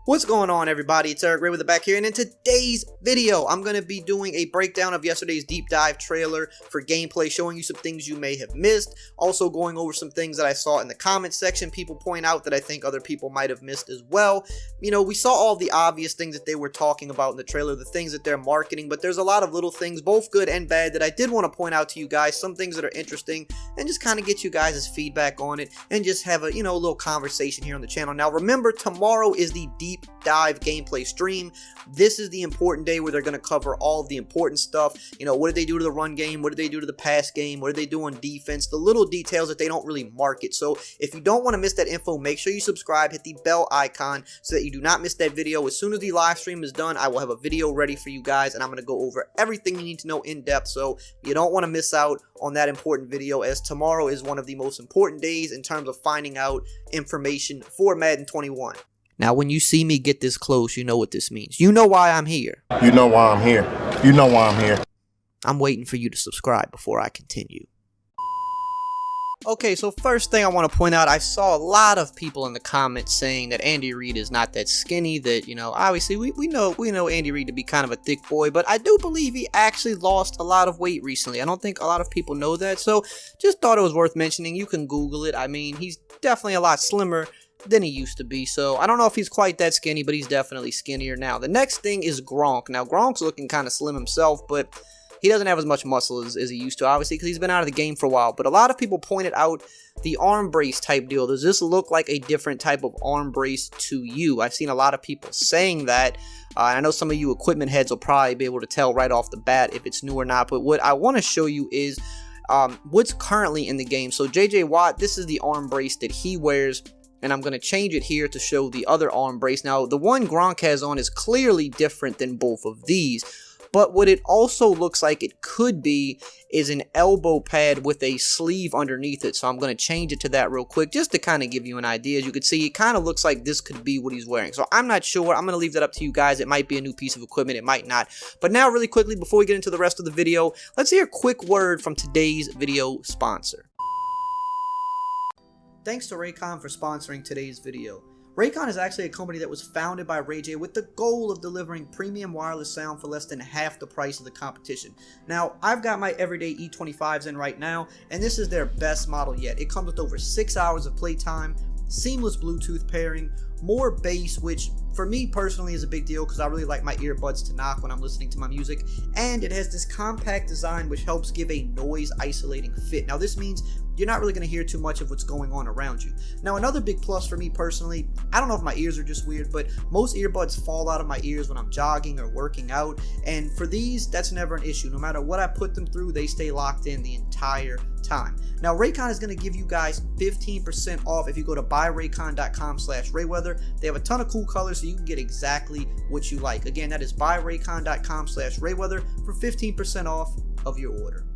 What's going on, everybody? It's EricRayweather back here, and in today's video, I'm going to be doing a breakdown of yesterday's deep dive trailer for gameplay, showing you some things you may have missed, also going over some things that I saw in the comments section, people point out that I think other people might have missed as well. You know, we saw all the obvious things that they were talking about in the trailer, the things that they're marketing, but there's a lot of little things, both good and bad, that I did want to point out to you guys, some things that are interesting, and just kind of get you guys' feedback on it, and just have a, a little conversation here on the channel. Now, remember, tomorrow is the deep dive gameplay stream. This is the important day where they're going to cover all of the important stuff. You know, what did they do to the run game? What did they do to the pass game? What did they do on defense? The little details that they don't really market. So if you don't want to miss that info, make sure you subscribe, hit the bell icon so that you do not miss that video. As soon as the live stream is done, I will have a video ready for you guys, and I'm going to go over everything you need to know in depth. So you don't want to miss out on that important video, as tomorrow is one of the most important days in terms of finding out information for Madden 21. Now, when you see me get this close, you know what this means. You know why I'm here. You know why I'm here. You know why I'm here. I'm waiting for you to subscribe before I continue. Okay, so first thing I want to point out, I saw a lot of people in the comments saying that Andy Reid is not that skinny, that, obviously we know Andy Reid to be kind of a thick boy, but I do believe he actually lost a lot of weight recently. I don't think a lot of people know that, so just thought it was worth mentioning. You can Google it. I mean, he's definitely a lot slimmer than he used to be, so I don't know if he's quite that skinny, but he's definitely skinnier now. The next thing is Gronk. Now, Gronk's looking kind of slim himself, but he doesn't have as much muscle as he used to, obviously, because he's been out of the game for a while. But a lot of people pointed out the arm brace type deal. Does this look like a different type of arm brace to you? I've seen a lot of people saying that. And I know some of you equipment heads will probably be able to tell right off the bat if it's new or not. But what I want to show you is what's currently in the game. So JJ Watt, this is the arm brace that he wears, and I'm going to change it here to show the other arm brace. Now, the one Gronk has on is clearly different than both of these, but what it also looks like it could be is an elbow pad with a sleeve underneath it. So I'm going to change it to that real quick just to kind of give you an idea. As you can see, it kind of looks like this could be what he's wearing. So I'm not sure. I'm going to leave that up to you guys. It might be a new piece of equipment. It might not. But now, really quickly, before we get into the rest of the video, let's hear a quick word from today's video sponsor. Thanks to Raycon for sponsoring today's video. Raycon is actually a company that was founded by Ray J with the goal of delivering premium wireless sound for less than half the price of the competition. Now, I've got my everyday E25s in right now, and this is their best model yet. It comes with over 6 hours of playtime, seamless Bluetooth pairing, more bass, which for me personally is a big deal because I really like my earbuds to knock when I'm listening to my music, and it has this compact design which helps give a noise isolating fit. Now, this means you're not really going to hear too much of what's going on around you. Now, another big plus for me personally, I don't know if my ears are just weird, but most earbuds fall out of my ears when I'm jogging or working out, and for these, that's never an issue. No matter what I put them through, they stay locked in the entire time. Now, Raycon is going to give you guys 15% off if you go to buyraycon.com/Rayweather. They have a ton of cool colors, so you can get exactly what you like. Again, that is buyraycon.com/Rayweather for 15% off of your order.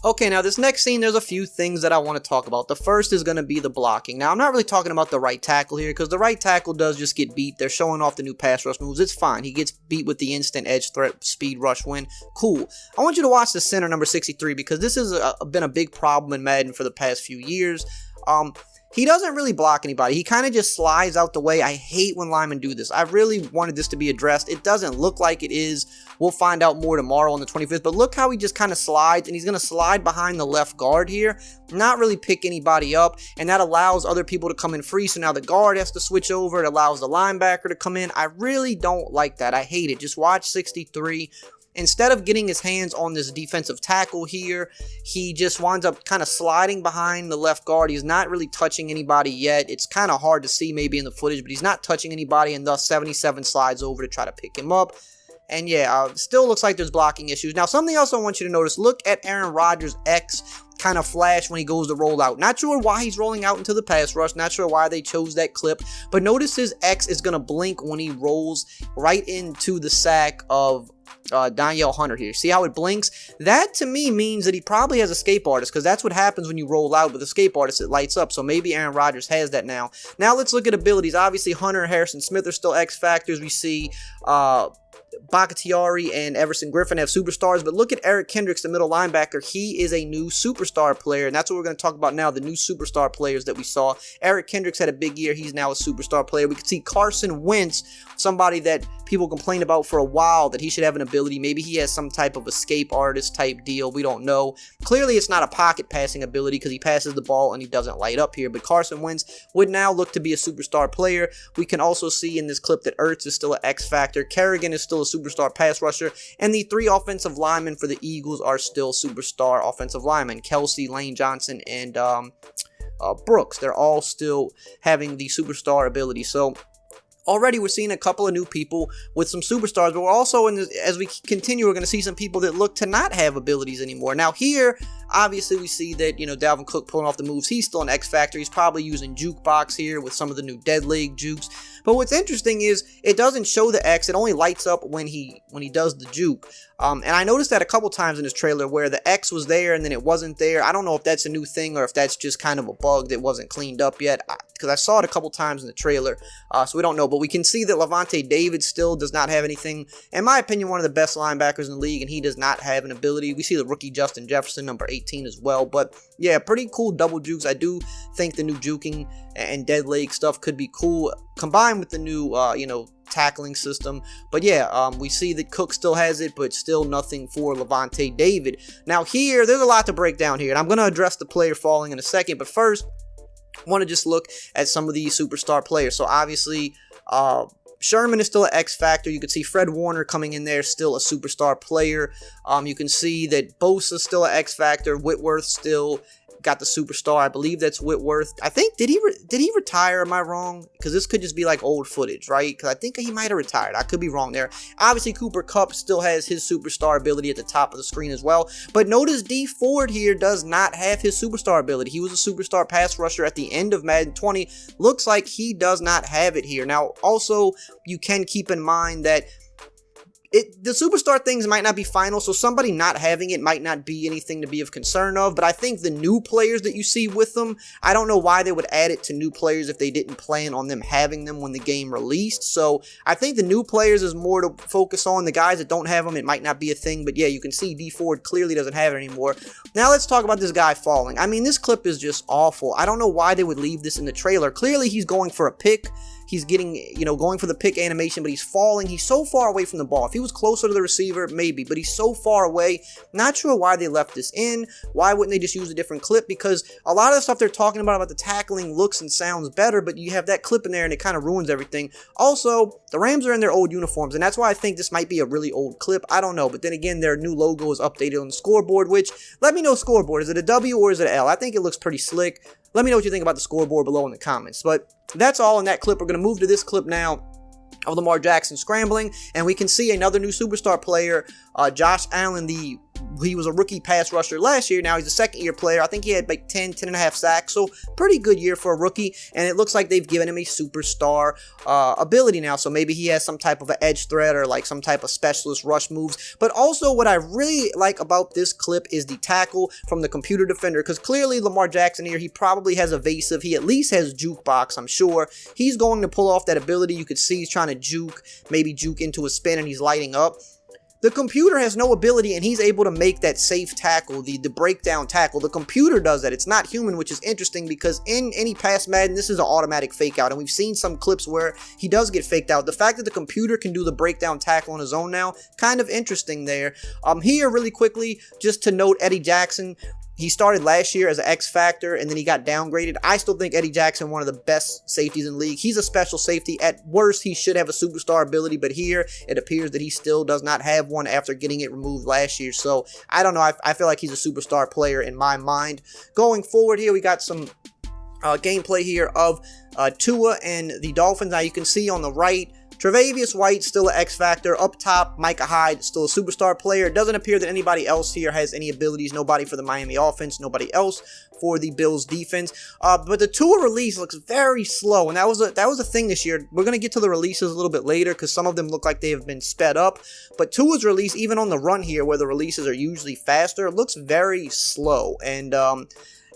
Okay, now this next scene, there's a few things that I want to talk about. The first is going to be the blocking. Now, I'm not really talking about the right tackle here, because the right tackle does just get beat. They're showing off the new pass rush moves. It's fine. He gets beat with the instant edge threat speed rush win. Cool. I want you to watch the center, number 63, because this has been a big problem in Madden for the past few years. He doesn't really block anybody. He kind of just slides out the way. I hate when linemen do this. I really wanted this to be addressed. It doesn't look like it is. We'll find out more tomorrow on the 25th. But look how he just kind of slides, and he's going to slide behind the left guard here, not really pick anybody up, and that allows other people to come in free. So now the guard has to switch over. It allows the linebacker to come in. I really don't like that. I hate it. Just watch 63. Instead of getting his hands on this defensive tackle here, he just winds up kind of sliding behind the left guard. He's not really touching anybody yet. It's kind of hard to see maybe in the footage, but he's not touching anybody, and thus 77 slides over to try to pick him up. And yeah, still looks like there's blocking issues. Now, something else I want you to notice, look at Aaron Rodgers' X kind of flash when he goes to roll out. Not sure why he's rolling out into the pass rush, not sure why they chose that clip, but notice his X is going to blink when he rolls right into the sack of Danielle Hunter here. See how it blinks? That to me means that he probably has a escape artist, because that's what happens when you roll out with a escape artist. It lights up. So maybe Aaron Rodgers has that now. Now let's look at abilities. Obviously Hunter and Harrison Smith are still X factors. We see Bakhtiari and Everson Griffin have superstars, but look at Eric Kendricks, the middle linebacker. He is a new superstar player, and that's what we're going to talk about now, the new superstar players that we saw. Eric Kendricks had a big year. He's now a superstar player. We can see Carson Wentz, somebody that people complained about for a while, that he should have an ability. Maybe he has some type of escape artist type deal. We don't know. Clearly, it's not a pocket passing ability because he passes the ball and he doesn't light up here, but Carson Wentz would now look to be a superstar player. We can also see in this clip that Ertz is still an X factor. Kerrigan is still a superstar pass rusher, and the 3 offensive linemen for the Eagles are still superstar offensive linemen. Kelsey, Lane Johnson, and Brooks. They're all still having the superstar ability. So already we're seeing a couple of new people with some superstars, but we're also, as we continue, we're going to see some people that look to not have abilities anymore. Now here, obviously we see that, Dalvin Cook pulling off the moves. He's still an X factor. He's probably using jukebox here with some of the new dead leg jukes. But what's interesting is it doesn't show the X. It only lights up when he does the juke. And I noticed that a couple times in this trailer where the X was there and then it wasn't there. I don't know if that's a new thing or if that's just kind of a bug that wasn't cleaned up yet, because I saw it a couple times in the trailer. So we don't know. But we can see that Lavonte David still does not have anything. In my opinion, one of the best linebackers in the league, and he does not have an ability. We see the rookie Justin Jefferson, number 18 as well. But yeah, pretty cool double jukes. I do think the new juking and dead leg stuff could be cool combined with the new, tackling system. But yeah, we see that Cook still has it, but still nothing for Lavonte David. Now here, there's a lot to break down here, and I'm going to address the player falling in a second, but first, I want to just look at some of these superstar players. So obviously, Sherman is still an X factor. You can see Fred Warner coming in there, still a superstar player. You can see that Bosa's still an X factor. Whitworth still got the superstar. I believe that's Whitworth. I think, did he retire? Am I wrong? Because this could just be like old footage, right? Because I think he might have retired. I could be wrong there. Obviously, Cooper Kupp still has his superstar ability at the top of the screen as well. But notice D Ford here does not have his superstar ability. He was a superstar pass rusher at the end of Madden 20. Looks like he does not have it here. Now, also, you can keep in mind that the superstar things might not be final, so somebody not having it might not be anything to be of concern of, but I think the new players that you see with them, I don't know why they would add it to new players if they didn't plan on them having them when the game released. So I think the new players is more to focus on. The guys that don't have them, it might not be a thing, but yeah, you can see D Ford clearly doesn't have it anymore. Now let's talk about this guy falling. I mean, this clip is just awful. I don't know why they would leave this in the trailer. Clearly he's going for a pick. He's getting, going for the pick animation, but he's falling. He's so far away from the ball. If he was closer to the receiver, maybe, but he's so far away. Not sure why they left this in. Why wouldn't they just use a different clip? Because a lot of the stuff they're talking about the tackling looks and sounds better, but you have that clip in there and it kind of ruins everything. Also, the Rams are in their old uniforms, and that's why I think this might be a really old clip. I don't know, but then again, their new logo is updated on the scoreboard, which, let me know scoreboard. Is it a W or is it an L? I think it looks pretty slick. Let me know what you think about the scoreboard below in the comments. But that's all in that clip. We're going to move to this clip now of Lamar Jackson scrambling, and we can see another new superstar player, Josh Allen. He was a rookie pass rusher last year. Now he's a second-year player. I think he had like 10 and a half sacks, so pretty good year for a rookie, and it looks like they've given him a superstar ability now, so maybe he has some type of an edge threat or like some type of specialist rush moves. But also what I really like about this clip is the tackle from the computer defender, because clearly Lamar Jackson here, he probably has evasive. He at least has jukebox, I'm sure. He's going to pull off that ability. You could see he's trying to juke, maybe juke into a spin, and he's lighting up. The computer has no ability, and he's able to make that safe tackle, the breakdown tackle. The computer does that. It's not human, which is interesting because in any past Madden, this is an automatic fake out, and we've seen some clips where he does get faked out. The fact that the computer can do the breakdown tackle on his own now, kind of interesting there. Here, really quickly, just to note Eddie Jackson. He started last year as an X Factor, and then he got downgraded. I still think Eddie Jackson, one of the best safeties in the league. He's a special safety. At worst, he should have a superstar ability, but here, it appears that he still does not have one after getting it removed last year. So, I don't know. I feel like he's a superstar player in my mind. Going forward here, we got some gameplay here of Tua and the Dolphins. Now, you can see on the right, Tre'Davious White, still an X Factor. Up top, Micah Hyde, still a superstar player. It doesn't appear that anybody else here has any abilities. Nobody for the Miami offense, nobody else for the Bills defense. But the Tua release looks very slow, and that was a thing this year. We're going to get to the releases a little bit later because some of them look like they have been sped up. But Tua's release, even on the run here where the releases are usually faster, looks very slow. And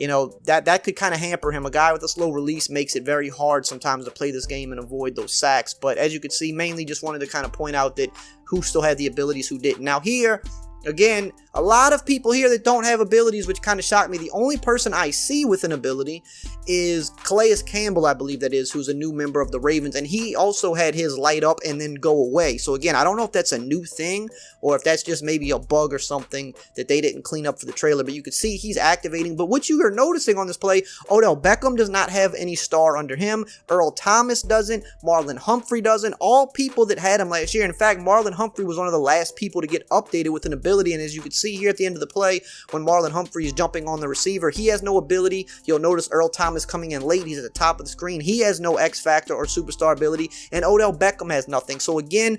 you know, that could kind of hamper him. A guy with a slow release makes it very hard sometimes to play this game and avoid those sacks. But as you can see, mainly just wanted to kind of point out that who still had the abilities, who didn't. Now here, again, a lot of people here that don't have abilities, which kind of shocked me. The only person I see with an ability is Calais Campbell, I believe that is, who's a new member of the Ravens, and he also had his light up and then go away. So again, I don't know if that's a new thing or if that's just maybe a bug or something that they didn't clean up for the trailer, but you can see he's activating. But what you are noticing on this play, Odell Beckham does not have any star under him, Earl Thomas doesn't, Marlon Humphrey doesn't, all people that had him last year. In fact, Marlon Humphrey was one of the last people to get updated with an ability, and as you can see here at the end of the play, when Marlon Humphrey is jumping on the receiver, he has no ability. You'll notice Earl Thomas coming in late. He's at the top of the screen. He has no X factor or superstar ability, and Odell Beckham has nothing. So again,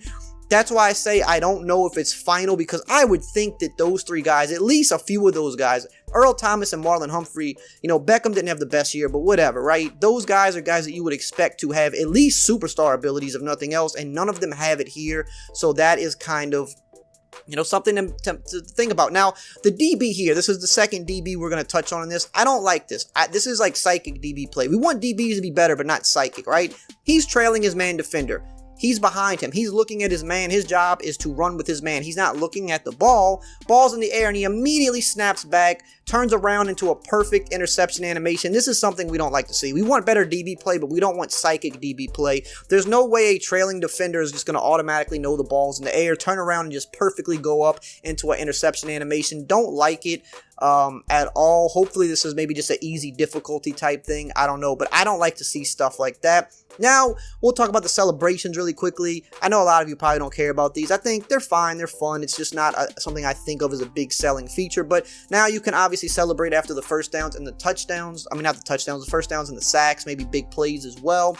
that's why I say I don't know if it's final, because I would think that those three guys, at least a few of those guys, Earl Thomas and Marlon Humphrey, you know, Beckham didn't have the best year, but whatever, right? Those guys are guys that you would expect to have at least superstar abilities, if nothing else, and none of them have it here. So that is kind of, you know, something to think about. Now, the DB here, this is the second DB we're going to touch on in this. I don't like this. This is like psychic DB play. We want DBs to be better, but not psychic, right? He's trailing his man defender. He's behind him. He's looking at his man. His job is to run with his man. He's not looking at the ball. Ball's in the air, and he immediately snaps back, turns around into a perfect interception animation. This is something we don't like to see. We want better DB play, but we don't want psychic DB play. There's no way a trailing defender is just going to automatically know the ball's in the air, turn around, and just perfectly go up into an interception animation. Don't like it at all. Hopefully this is maybe just an easy difficulty type thing. I don't know, but I don't like to see stuff like that. Now, we'll talk about the celebrations really quickly. I know a lot of you probably don't care about these. I think they're fine. They're fun. It's just not something I think of as a big selling feature. But now you can obviously celebrate after the first downs and the touchdowns. I mean, not the touchdowns, the first downs and the sacks, maybe big plays as well.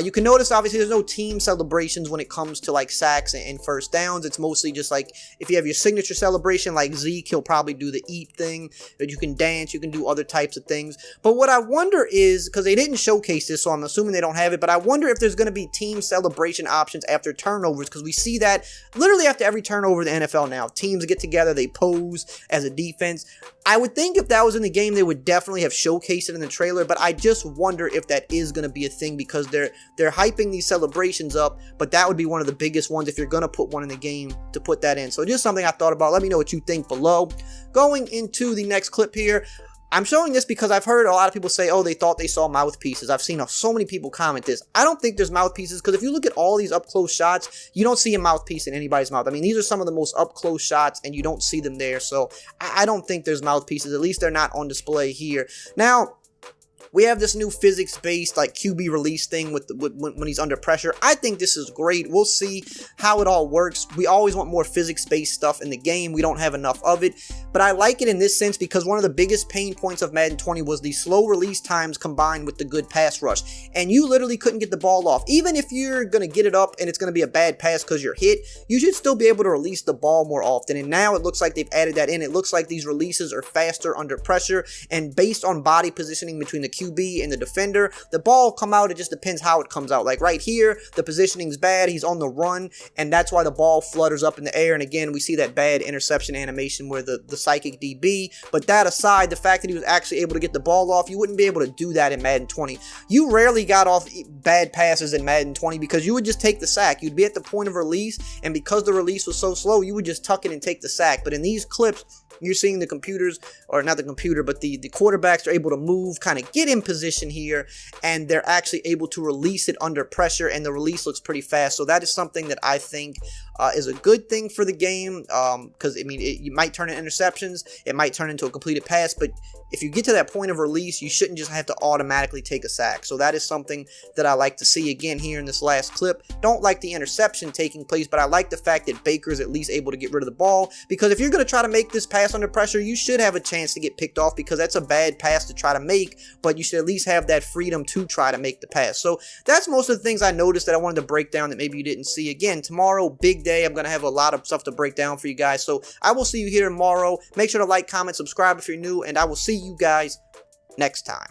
You can notice, obviously, there's no team celebrations when it comes to, like, sacks and first downs. It's mostly just, like, if you have your signature celebration, like Zeke, he'll probably do the eat thing. That you can dance, you can do other types of things. But what I wonder is, because they didn't showcase this, so I'm assuming they don't have it, but I wonder if there's going to be team celebration options after turnovers, because we see that literally after every turnover in the NFL now. Teams get together, they pose as a defense. I would think if that was in the game, they would definitely have showcased it in the trailer, but I just wonder if that is going to be a thing, because they're hyping these celebrations up, but that would be one of the biggest ones if you're going to put one in the game, to put that in. So just something I thought about. Let me know what you think below. Going into the next clip here, I'm showing this because I've heard a lot of people say, oh, they thought they saw mouthpieces. I've seen so many people comment this. I don't think there's mouthpieces, because if you look at all these up-close shots, you don't see a mouthpiece in anybody's mouth. I mean, these are some of the most up-close shots, and you don't see them there. So I don't think there's mouthpieces. At least they're not on display here. Now, we have this new physics-based, like, QB release thing when he's under pressure. I think this is great. We'll see how it all works. We always want more physics-based stuff in the game. We don't have enough of it. But I like it in this sense because one of the biggest pain points of Madden 20 was the slow release times combined with the good pass rush. And you literally couldn't get the ball off. Even if you're going to get it up and it's going to be a bad pass because you're hit, you should still be able to release the ball more often. And now it looks like they've added that in. It looks like these releases are faster under pressure. And based on body positioning between the QB and the defender, the ball come out. It just depends how it comes out. Like right here, the positioning's bad. He's on the run, and that's why the ball flutters up in the air. And again, we see that bad interception animation where the psychic DB. But that aside, the fact that he was actually able to get the ball off, you wouldn't be able to do that in Madden 20. You rarely got off bad passes in Madden 20 because you would just take the sack. You'd be at the point of release, and because the release was so slow, you would just tuck it and take the sack. But in these clips, you're seeing the computers, or not the computer, but the quarterbacks are able to move, kind of get in position here, and they're actually able to release it under pressure, and the release looks pretty fast. So that is something that I think is a good thing for the game, because, I mean, you might turn into interceptions, it might turn into a completed pass, but if you get to that point of release, you shouldn't just have to automatically take a sack. So that is something that I like to see again here in this last clip. Don't like the interception taking place, but I like the fact that Baker's at least able to get rid of the ball, because if you're going to try to make this pass under pressure, you should have a chance to get picked off, because that's a bad pass to try to make, but you should at least have that freedom to try to make the pass. So that's most of the things I noticed that I wanted to break down that maybe you didn't see. Again, tomorrow, big day. I'm going to have a lot of stuff to break down for you guys. So I will see you here tomorrow. Make sure to like, comment, subscribe if you're new, and I will see you guys next time.